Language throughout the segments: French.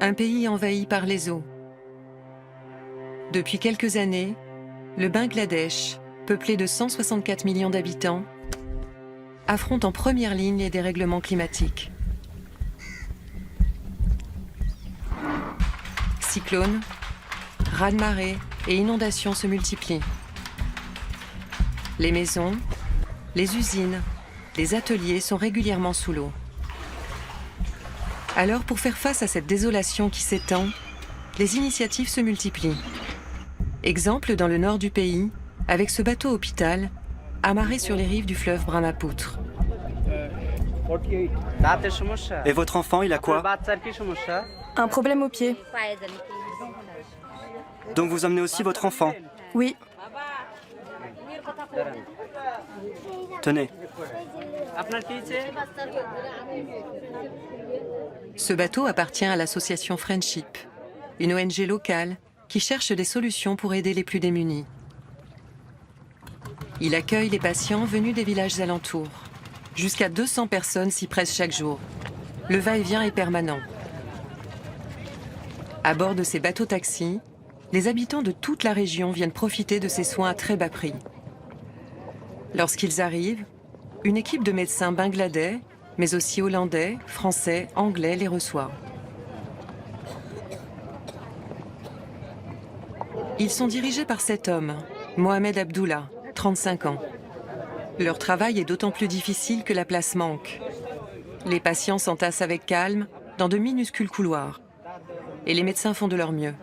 Un pays envahi par les eaux. Depuis quelques années, le Bangladesh, peuplé de 164 millions d'habitants, affronte en première ligne les dérèglements climatiques. Cyclones, raz-de-marée et inondations se multiplient. Les maisons, les usines, les ateliers sont régulièrement sous l'eau. Alors, pour faire face à cette désolation qui s'étend, les initiatives se multiplient. Exemple dans le nord du pays, avec ce bateau hôpital, amarré sur les rives du fleuve Brahmapoutre. Et votre enfant, il a quoi? Un problème au pied. Donc vous emmenez aussi votre enfant? Oui. Tenez. Ce bateau appartient à l'association Friendship, une ONG locale qui cherche des solutions pour aider les plus démunis. Il accueille les patients venus des villages alentours. Jusqu'à 200 personnes s'y pressent chaque jour. Le va-et-vient est permanent. À bord de ces bateaux-taxis, les habitants de toute la région viennent profiter de ces soins à très bas prix. Lorsqu'ils arrivent, une équipe de médecins bangladais, mais aussi hollandais, français, anglais les reçoit. Ils sont dirigés par cet homme, Mohamed Abdullah, 35 ans. Leur travail est d'autant plus difficile que la place manque. Les patients s'entassent avec calme dans de minuscules couloirs. Et les médecins font de leur mieux.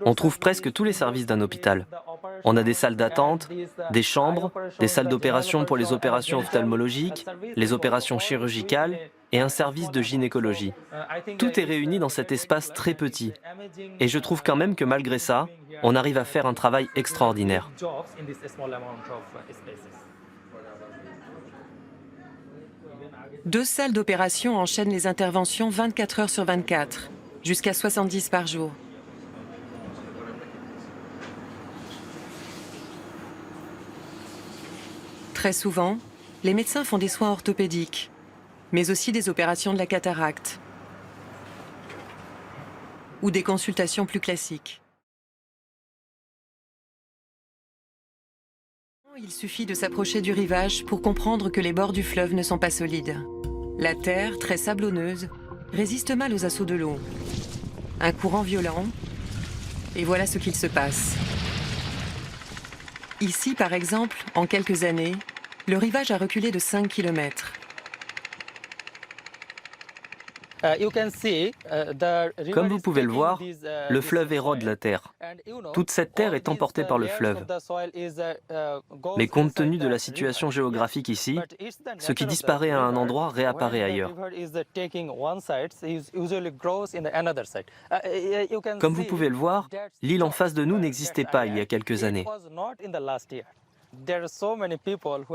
On trouve presque tous les services d'un hôpital. On a des salles d'attente, des chambres, des salles d'opération pour les opérations ophtalmologiques, les opérations chirurgicales et un service de gynécologie. Tout est réuni dans cet espace très petit. Et je trouve quand même que malgré ça, on arrive à faire un travail extraordinaire. Deux salles d'opération enchaînent les interventions 24 heures sur 24, jusqu'à 70 par jour. Très souvent, les médecins font des soins orthopédiques, mais aussi des opérations de la cataracte ou des consultations plus classiques. Il suffit de s'approcher du rivage pour comprendre que les bords du fleuve ne sont pas solides. La terre, très sablonneuse, résiste mal aux assauts de l'eau. Un courant violent, et voilà ce qu'il se passe. Ici, par exemple, en quelques années, le rivage a reculé de 5 km. Comme vous pouvez le voir, le fleuve érode la terre. Toute cette terre est emportée par le fleuve. Mais compte tenu de la situation géographique ici, ce qui disparaît à un endroit réapparaît ailleurs. Comme vous pouvez le voir, l'île en face de nous n'existait pas il y a quelques années.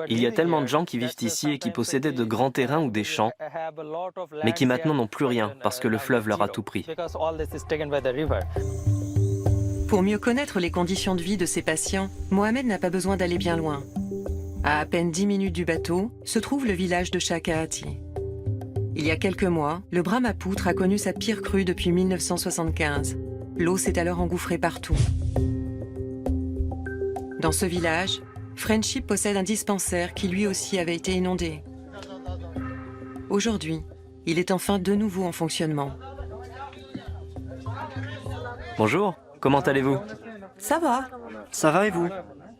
Il y a tellement de gens qui vivent ici et qui possédaient de grands terrains ou des champs, mais qui maintenant n'ont plus rien parce que le fleuve leur a tout pris. Pour mieux connaître les conditions de vie de ces patients, Mohamed n'a pas besoin d'aller bien loin. À peine 10 minutes du bateau se trouve le village de Shakaati. Il y a quelques mois, le Brahmapoutre a connu sa pire crue depuis 1975. L'eau s'est alors engouffrée partout. Dans ce village, Friendship possède un dispensaire qui lui aussi avait été inondé. Aujourd'hui, il est enfin de nouveau en fonctionnement. Bonjour, comment allez-vous? Ça va. Ça va et vous?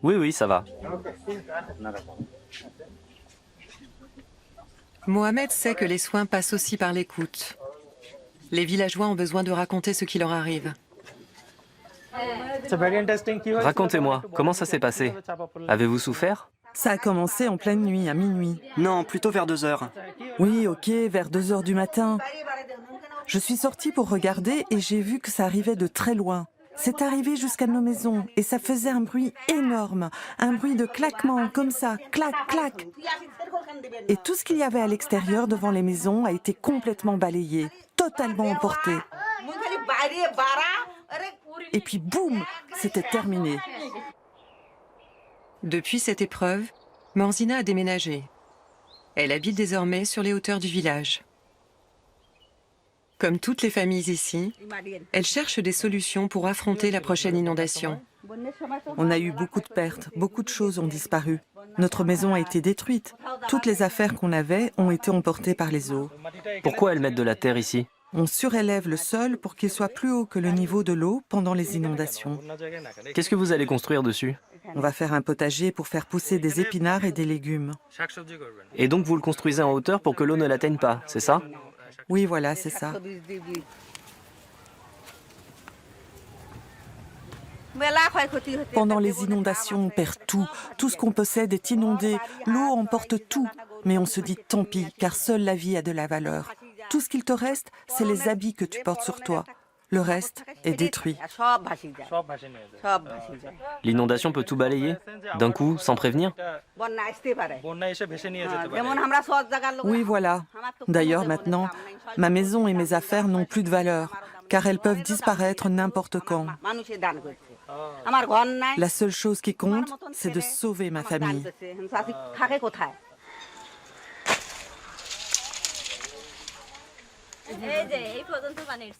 Oui, ça va. Mohamed sait que les soins passent aussi par l'écoute. Les villageois ont besoin de raconter ce qui leur arrive. Racontez-moi, comment ça s'est passé? Avez-vous souffert? Ça a commencé en pleine nuit, à minuit. Non, plutôt vers 2 heures. Oui, ok, vers 2 heures du matin. Je suis sortie pour regarder et j'ai vu que ça arrivait de très loin. C'est arrivé jusqu'à nos maisons et ça faisait un bruit énorme, un bruit de claquement, comme ça, clac, clac. Et tout ce qu'il y avait à l'extérieur devant les maisons a été complètement balayé, totalement emporté. Et puis boum, c'était terminé. Depuis cette épreuve, Morzina a déménagé. Elle habite désormais sur les hauteurs du village. Comme toutes les familles ici, elle cherche des solutions pour affronter la prochaine inondation. On a eu beaucoup de pertes, beaucoup de choses ont disparu. Notre maison a été détruite. Toutes les affaires qu'on avait ont été emportées par les eaux. Pourquoi elles mettent de la terre ici? On surélève le sol pour qu'il soit plus haut que le niveau de l'eau pendant les inondations. Qu'est-ce que vous allez construire dessus? On va faire un potager pour faire pousser des épinards et des légumes. Et donc vous le construisez en hauteur pour que l'eau ne l'atteigne pas, c'est ça? Oui, voilà, c'est ça. Pendant les inondations, on perd tout. Tout ce qu'on possède est inondé. L'eau emporte tout. Mais on se dit tant pis, car seule la vie a de la valeur. Tout ce qu'il te reste, c'est les habits que tu portes sur toi. Le reste est détruit. L'inondation peut tout balayer? D'un coup, sans prévenir? Oui, voilà. D'ailleurs, maintenant, ma maison et mes affaires n'ont plus de valeur, car elles peuvent disparaître n'importe quand. La seule chose qui compte, c'est de sauver ma famille.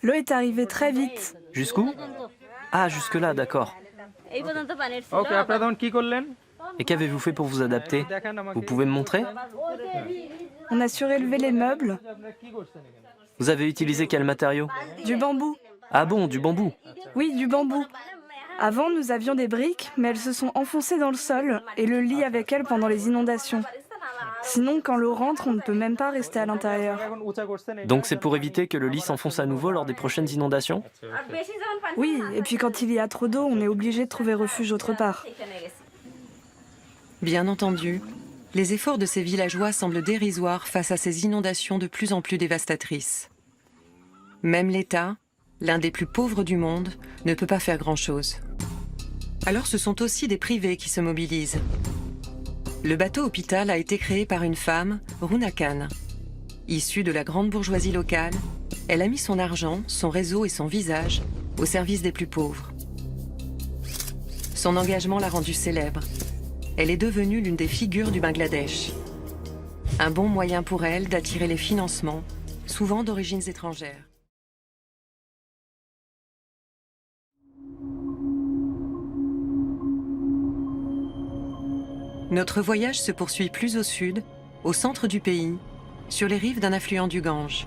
L'eau est arrivée très vite. Jusqu'où? Ah, jusque-là, d'accord. Et qu'avez-vous fait pour vous adapter? Vous pouvez me montrer? On a surélevé les meubles. Vous avez utilisé quel matériau? Du bambou. Ah bon, du bambou? Oui, du bambou. Avant, nous avions des briques, mais elles se sont enfoncées dans le sol et le lit avec elles pendant les inondations. Sinon, quand l'eau rentre, on ne peut même pas rester à l'intérieur. Donc c'est pour éviter que le lit s'enfonce à nouveau lors des prochaines inondations? Oui, et puis quand il y a trop d'eau, on est obligé de trouver refuge autre part. Bien entendu, les efforts de ces villageois semblent dérisoires face à ces inondations de plus en plus dévastatrices. Même l'État, l'un des plus pauvres du monde, ne peut pas faire grand-chose. Alors ce sont aussi des privés qui se mobilisent. Le bateau hôpital a été créé par une femme, Runa Khan. Issue de la grande bourgeoisie locale, elle a mis son argent, son réseau et son visage au service des plus pauvres. Son engagement l'a rendue célèbre. Elle est devenue l'une des figures du Bangladesh. Un bon moyen pour elle d'attirer les financements, souvent d'origines étrangères. Notre voyage se poursuit plus au sud, au centre du pays, sur les rives d'un affluent du Gange.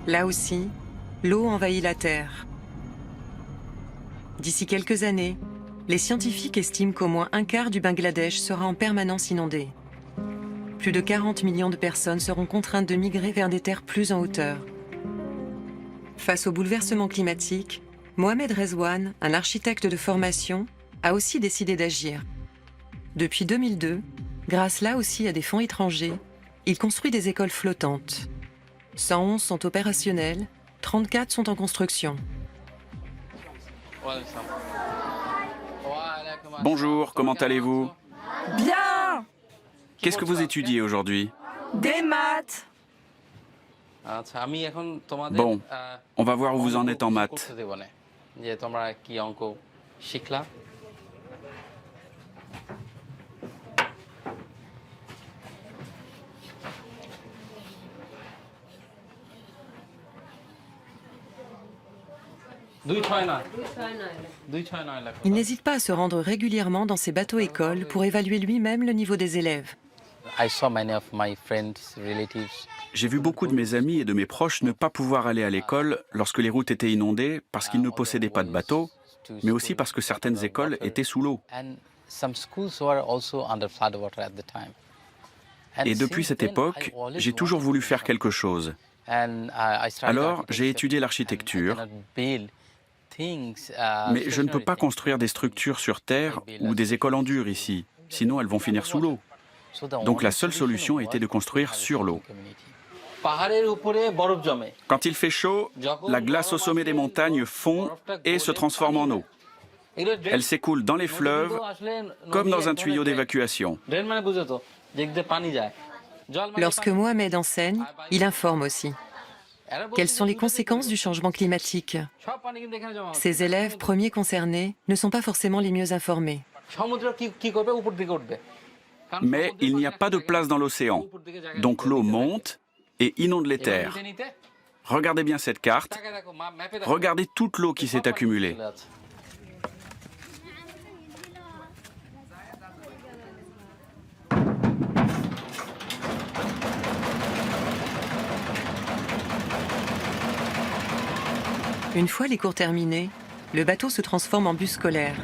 Là aussi, l'eau envahit la terre. D'ici quelques années, les scientifiques estiment qu'au moins un quart du Bangladesh sera en permanence inondé. Plus de 40 millions de personnes seront contraintes de migrer vers des terres plus en hauteur. Face au bouleversement climatique, Mohamed Rezwan, un architecte de formation, a aussi décidé d'agir. Depuis 2002, grâce là aussi à des fonds étrangers, il construit des écoles flottantes. 111 sont opérationnelles, 34 sont en construction. Bonjour, comment allez-vous? Bien! Qu'est-ce que vous étudiez aujourd'hui? Des maths! Bon, on va voir où vous en êtes en maths. Il n'hésite pas à se rendre régulièrement dans ses bateaux-écoles pour évaluer lui-même le niveau des élèves. J'ai vu beaucoup de mes amis et de mes proches ne pas pouvoir aller à l'école lorsque les routes étaient inondées parce qu'ils ne possédaient pas de bateau, mais aussi parce que certaines écoles étaient sous l'eau. Et depuis cette époque, j'ai toujours voulu faire quelque chose. Alors, j'ai étudié l'architecture, mais je ne peux pas construire des structures sur terre ou des écoles en dur ici, sinon elles vont finir sous l'eau. Donc la seule solution était de construire sur l'eau. Quand il fait chaud, la glace au sommet des montagnes fond et se transforme en eau. Elle s'écoule dans les fleuves comme dans un tuyau d'évacuation. Lorsque Mohamed enseigne, il informe aussi. Quelles sont les conséquences du changement climatique? Ces élèves premiers concernés ne sont pas forcément les mieux informés. Mais il n'y a pas de place dans l'océan. Donc l'eau monte et inonde les terres. Regardez bien cette carte. Regardez toute l'eau qui s'est accumulée. Une fois les cours terminés, le bateau se transforme en bus scolaire.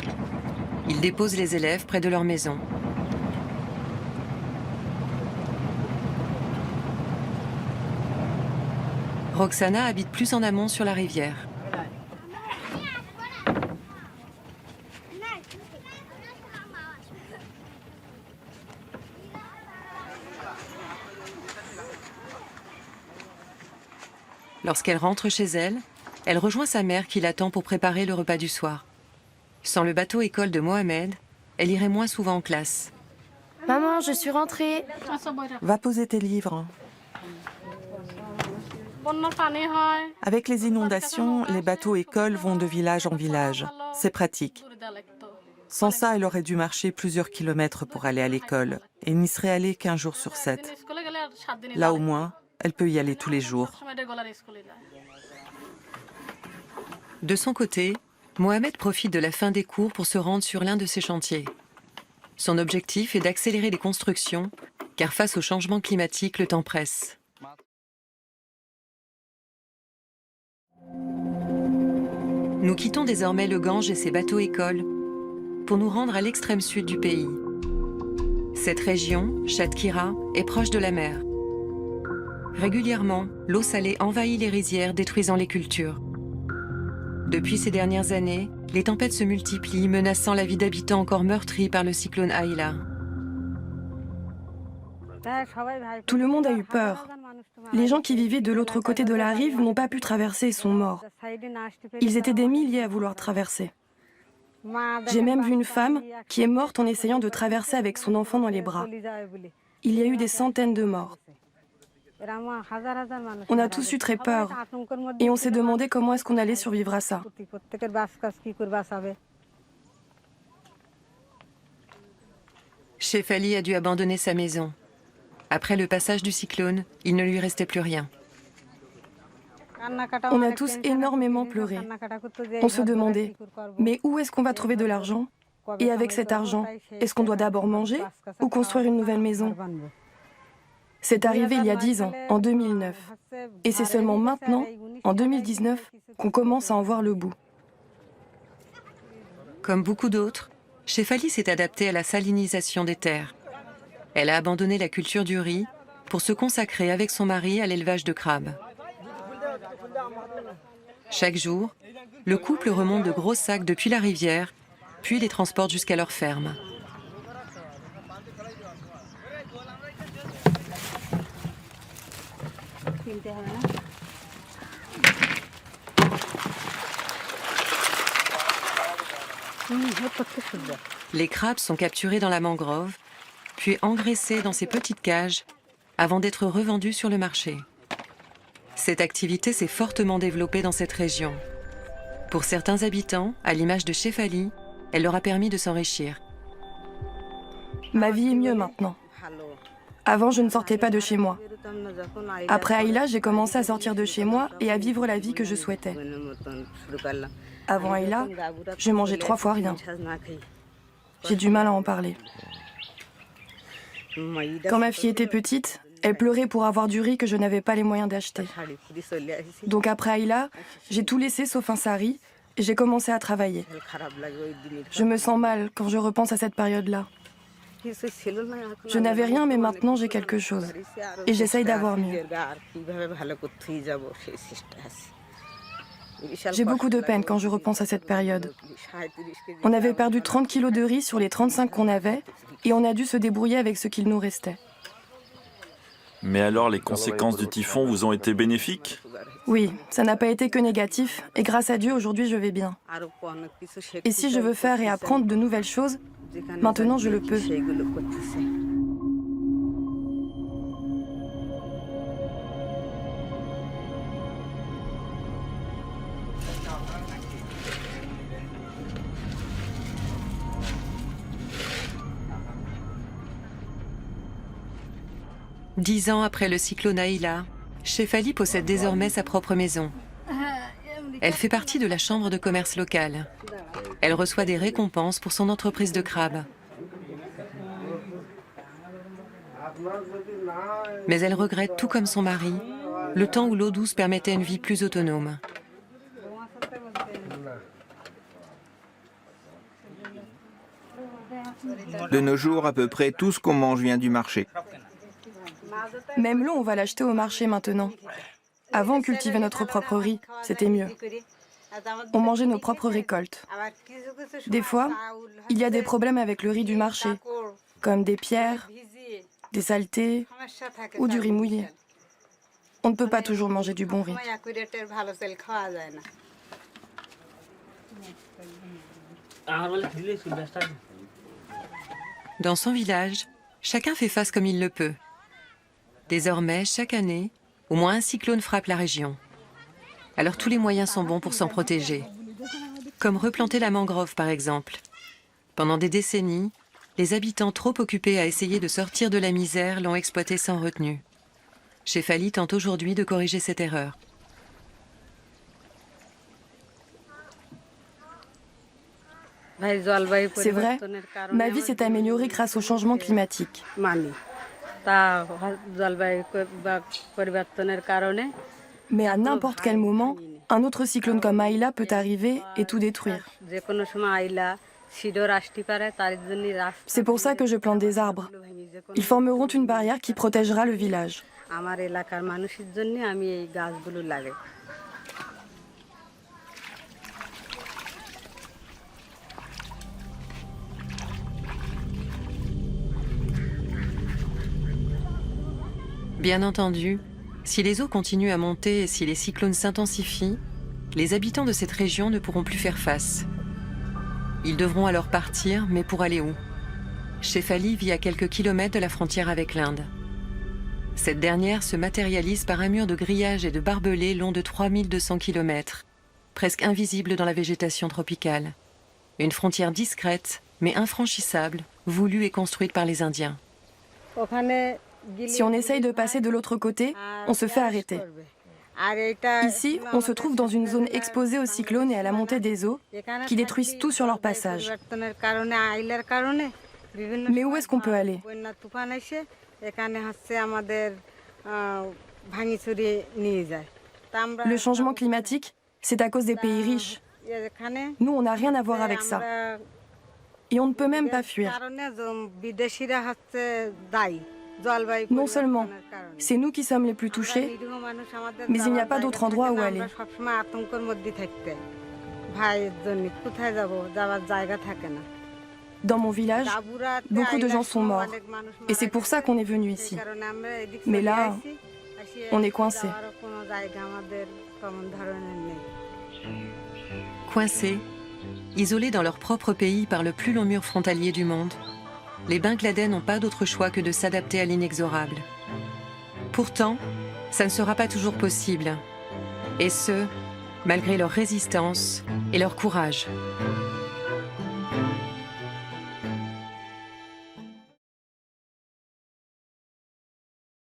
Il dépose les élèves près de leur maison. Roxana habite plus en amont sur la rivière. Lorsqu'elle rentre chez elle, elle rejoint sa mère qui l'attend pour préparer le repas du soir. Sans le bateau-école de Mohamed, elle irait moins souvent en classe. Maman, je suis rentrée. Va poser tes livres. Avec les inondations, les bateaux-écoles vont de village en village. C'est pratique. Sans ça, elle aurait dû marcher plusieurs kilomètres pour aller à l'école et n'y serait allée qu'1 jour sur 7. Là, au moins, elle peut y aller tous les jours. De son côté, Mohamed profite de la fin des cours pour se rendre sur l'un de ses chantiers. Son objectif est d'accélérer les constructions, car face au changement climatique, le temps presse. Nous quittons désormais le Gange et ses bateaux-écoles pour nous rendre à l'extrême sud du pays. Cette région, Chatkira, est proche de la mer. Régulièrement, l'eau salée envahit les rizières, détruisant les cultures. Depuis ces dernières années, les tempêtes se multiplient, menaçant la vie d'habitants encore meurtris par le cyclone Aïla. Tout le monde a eu peur. Les gens qui vivaient de l'autre côté de la rive n'ont pas pu traverser et sont morts. Ils étaient des milliers à vouloir traverser. J'ai même vu une femme qui est morte en essayant de traverser avec son enfant dans les bras. Il y a eu des centaines de morts. On a tous eu très peur et on s'est demandé comment est-ce qu'on allait survivre à ça. Shefali a dû abandonner sa maison. Après le passage du cyclone, il ne lui restait plus rien. On a tous énormément pleuré. On se demandait, mais où est-ce qu'on va trouver de l'argent? Et avec cet argent, est-ce qu'on doit d'abord manger ou construire une nouvelle maison? C'est arrivé il y a 10 ans, en 2009. Et c'est seulement maintenant, en 2019, qu'on commence à en voir le bout. Comme beaucoup d'autres, Shefali s'est adaptée à la salinisation des terres. Elle a abandonné la culture du riz pour se consacrer avec son mari à l'élevage de crabes. Chaque jour, le couple remonte de gros sacs depuis la rivière, puis les transporte jusqu'à leur ferme. Les crabes sont capturés dans la mangrove, puis engraissés dans ces petites cages avant d'être revendus sur le marché. Cette activité s'est fortement développée dans cette région. Pour certains habitants, à l'image de Shefali, elle leur a permis de s'enrichir. Ma vie est mieux maintenant. Avant, je ne sortais pas de chez moi. Après Aïla, j'ai commencé à sortir de chez moi et à vivre la vie que je souhaitais. Avant Aïla, je mangeais 3 fois rien. J'ai du mal à en parler. Quand ma fille était petite, elle pleurait pour avoir du riz que je n'avais pas les moyens d'acheter. Donc après Aïla, j'ai tout laissé sauf un sari et j'ai commencé à travailler. Je me sens mal quand je repense à cette période-là. Je n'avais rien, mais maintenant j'ai quelque chose. Et j'essaye d'avoir mieux. J'ai beaucoup de peine quand je repense à cette période. On avait perdu 30 kilos de riz sur les 35 qu'on avait, et on a dû se débrouiller avec ce qu'il nous restait. Mais alors, les conséquences du typhon vous ont été bénéfiques? Oui, ça n'a pas été que négatif, et grâce à Dieu, aujourd'hui, je vais bien. Et si je veux faire et apprendre de nouvelles choses, maintenant je le peux. 10 ans après le cyclone Aïla, Shefali possède désormais sa propre maison. Elle fait partie de la chambre de commerce locale. Elle reçoit des récompenses pour son entreprise de crabes. Mais elle regrette, tout comme son mari, le temps où l'eau douce permettait une vie plus autonome. De nos jours, à peu près tout ce qu'on mange vient du marché. Même l'eau, on va l'acheter au marché maintenant. Avant, on cultivait notre propre riz, c'était mieux. On mangeait nos propres récoltes. Des fois, il y a des problèmes avec le riz du marché, comme des pierres, des saletés ou du riz mouillé. On ne peut pas toujours manger du bon riz. Dans son village, chacun fait face comme il le peut. Désormais, chaque année, au moins un cyclone frappe la région. Alors tous les moyens sont bons pour s'en protéger. Comme replanter la mangrove, par exemple. Pendant des décennies, les habitants trop occupés à essayer de sortir de la misère l'ont exploité sans retenue. Shefali tente aujourd'hui de corriger cette erreur. C'est vrai, ma vie s'est améliorée grâce au changement climatique. Mais à n'importe quel moment, un autre cyclone comme Aïla peut arriver et tout détruire. C'est pour ça que je plante des arbres. Ils formeront une barrière qui protégera le village. Bien entendu, si les eaux continuent à monter et si les cyclones s'intensifient, les habitants de cette région ne pourront plus faire face. Ils devront alors partir, mais pour aller où? Shefali vit à quelques kilomètres de la frontière avec l'Inde. Cette dernière se matérialise par un mur de grillage et de barbelés long de 3200 km, presque invisible dans la végétation tropicale. Une frontière discrète, mais infranchissable, voulue et construite par les Indiens. Si on essaye de passer de l'autre côté, on se fait arrêter. Ici, on se trouve dans une zone exposée au cyclone et à la montée des eaux, qui détruisent tout sur leur passage. Mais où est-ce qu'on peut aller? Le changement climatique, c'est à cause des pays riches. Nous, on n'a rien à voir avec ça. Et on ne peut même pas fuir. Non seulement, c'est nous qui sommes les plus touchés, mais il n'y a pas d'autre endroit où aller. Dans mon village, beaucoup de gens sont morts. Et c'est pour ça qu'on est venu ici. Mais là, on est coincé. Coincés, isolés dans leur propre pays par le plus long mur frontalier du monde, les Bangladais n'ont pas d'autre choix que de s'adapter à l'inexorable. Pourtant, ça ne sera pas toujours possible. Et ce, malgré leur résistance et leur courage.